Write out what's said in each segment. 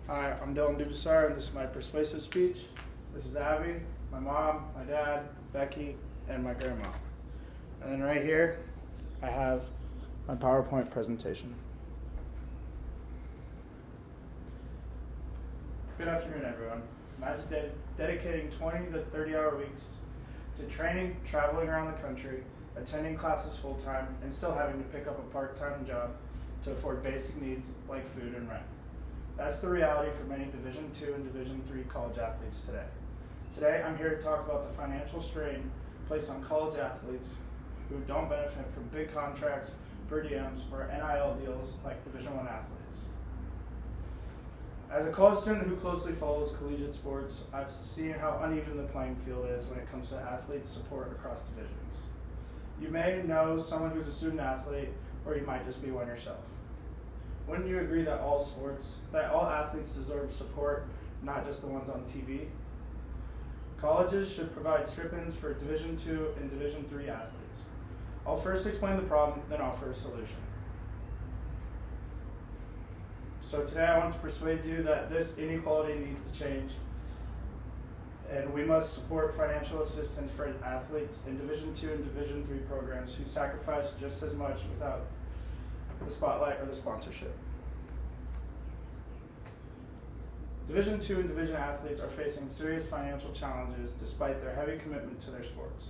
Hi, I'm Dylan Dubasar, and this is my persuasive speech. This is Abby, my mom, my dad, Becky, and my grandma. And then right here, I have my PowerPoint presentation. Good afternoon, everyone. Imagine dedicating 20 to 30-hour weeks to training, traveling around the country, attending classes full-time, and still having to pick up a part-time job to afford basic needs like food and rent. That's the reality for many Division II and Division III college athletes today. Today, I'm here to talk about the financial strain placed on college athletes who don't benefit from big contracts, per diems, or NIL deals like Division I athletes. As a college student who closely follows collegiate sports, I've seen how uneven the playing field is when it comes to athlete support across divisions. You may know someone who's a student athlete, or you might just be one yourself. Wouldn't you agree that all athletes deserve support, not just the ones on TV? Colleges should provide stipends for Division II and Division III athletes. I'll first explain the problem, then offer a solution. So today I want to persuade you that this inequality needs to change, and we must support financial assistance for athletes in Division II and Division III programs who sacrifice just as much without the spotlight or the sponsorship. Division II and Division athletes are facing serious financial challenges despite their heavy commitment to their sports.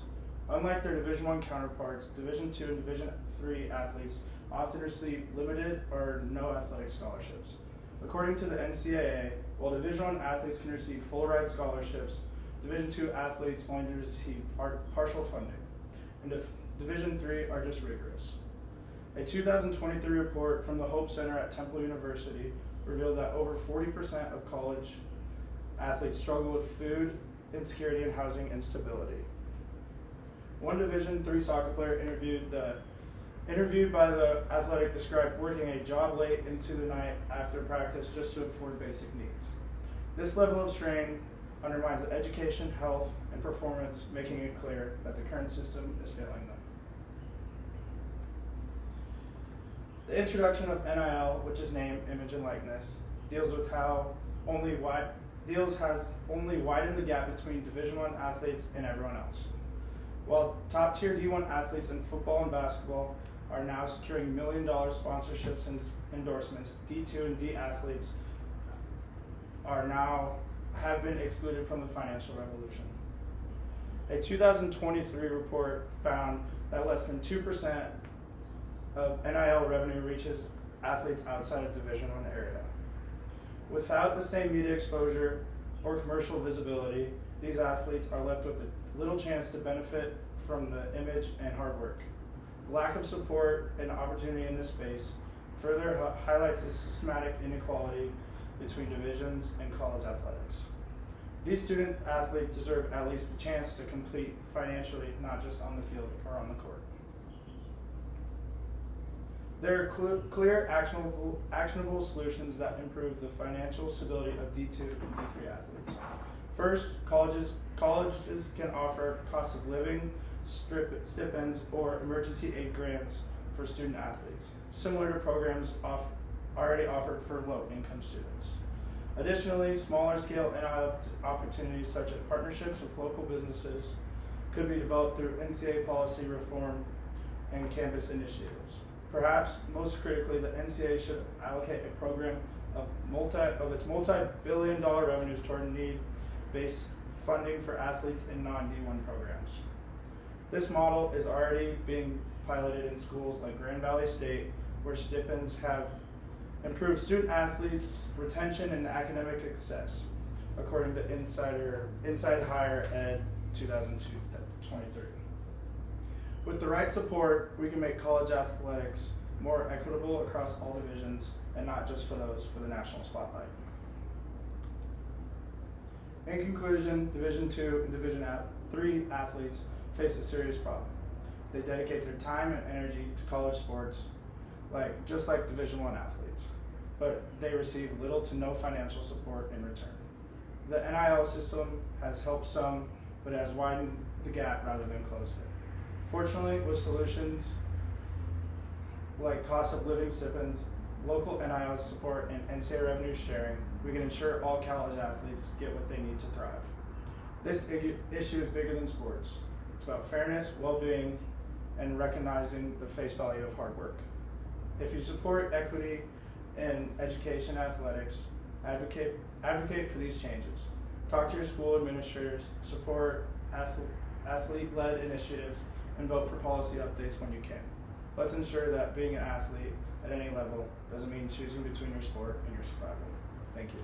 Unlike their Division I counterparts, Division II and Division III athletes often receive limited or no athletic scholarships. According to the NCAA, while Division I athletes can receive full ride scholarships, Division II athletes only receive partial funding, and Division III are just rigorous. A 2023 report from the Hope Center at Temple University revealed that over 40% of college athletes struggle with food insecurity and housing instability. One Division III soccer player interviewed by the Athletic described working a job late into the night after practice just to afford basic needs. This level of strain undermines the education, health, and performance, making it clear that the current system is failing them. The introduction of NIL, which is name, image, and likeness, deals has only widened the gap between Division I athletes and everyone else. While top-tier D1 athletes in football and basketball are now securing million-dollar sponsorships and endorsements, D2 and D athletes have been excluded from the financial revolution. A 2023 report found that less than 2% of NIL revenue reaches athletes outside of Division I area. Without the same media exposure or commercial visibility, these athletes are left with little chance to benefit from the image and hard work. The lack of support and opportunity in this space further highlights the systematic inequality between divisions and college athletics. These student athletes deserve at least a chance to compete financially, not just on the field or on the court. There are clear, actionable solutions that improve the financial stability of D2 and D3 athletes. First, colleges can offer cost of living stipends or emergency aid grants for student athletes, similar to programs already offered for low-income students. Additionally, smaller-scale NIL opportunities such as partnerships with local businesses could be developed through NCAA policy reform and campus initiatives. Perhaps most critically, the NCAA should allocate a program of its multi-billion-dollar revenues toward need-based funding for athletes in non-D1 programs. This model is already being piloted in schools like Grand Valley State, where stipends have improved student athletes' retention and academic success, according to Inside Higher Ed 2023. With the right support, we can make college athletics more equitable across all divisions and not just for those for the national spotlight. In conclusion, Division II and Division III athletes face a serious problem. They dedicate their time and energy to college sports, just like Division I athletes, but they receive little to no financial support in return. The NIL system has helped some, but it has widened the gap rather than closed it. Fortunately, with solutions like cost of living stipends, local NIL support, and NCAA revenue sharing, we can ensure all college athletes get what they need to thrive. This issue is bigger than sports. It's about fairness, well-being, and recognizing the face value of hard work. If you support equity in education athletics, advocate for these changes. Talk to your school administrators, support athlete-led initiatives, and vote for policy updates when you can. Let's ensure that being an athlete at any level doesn't mean choosing between your sport and your survival. Thank you.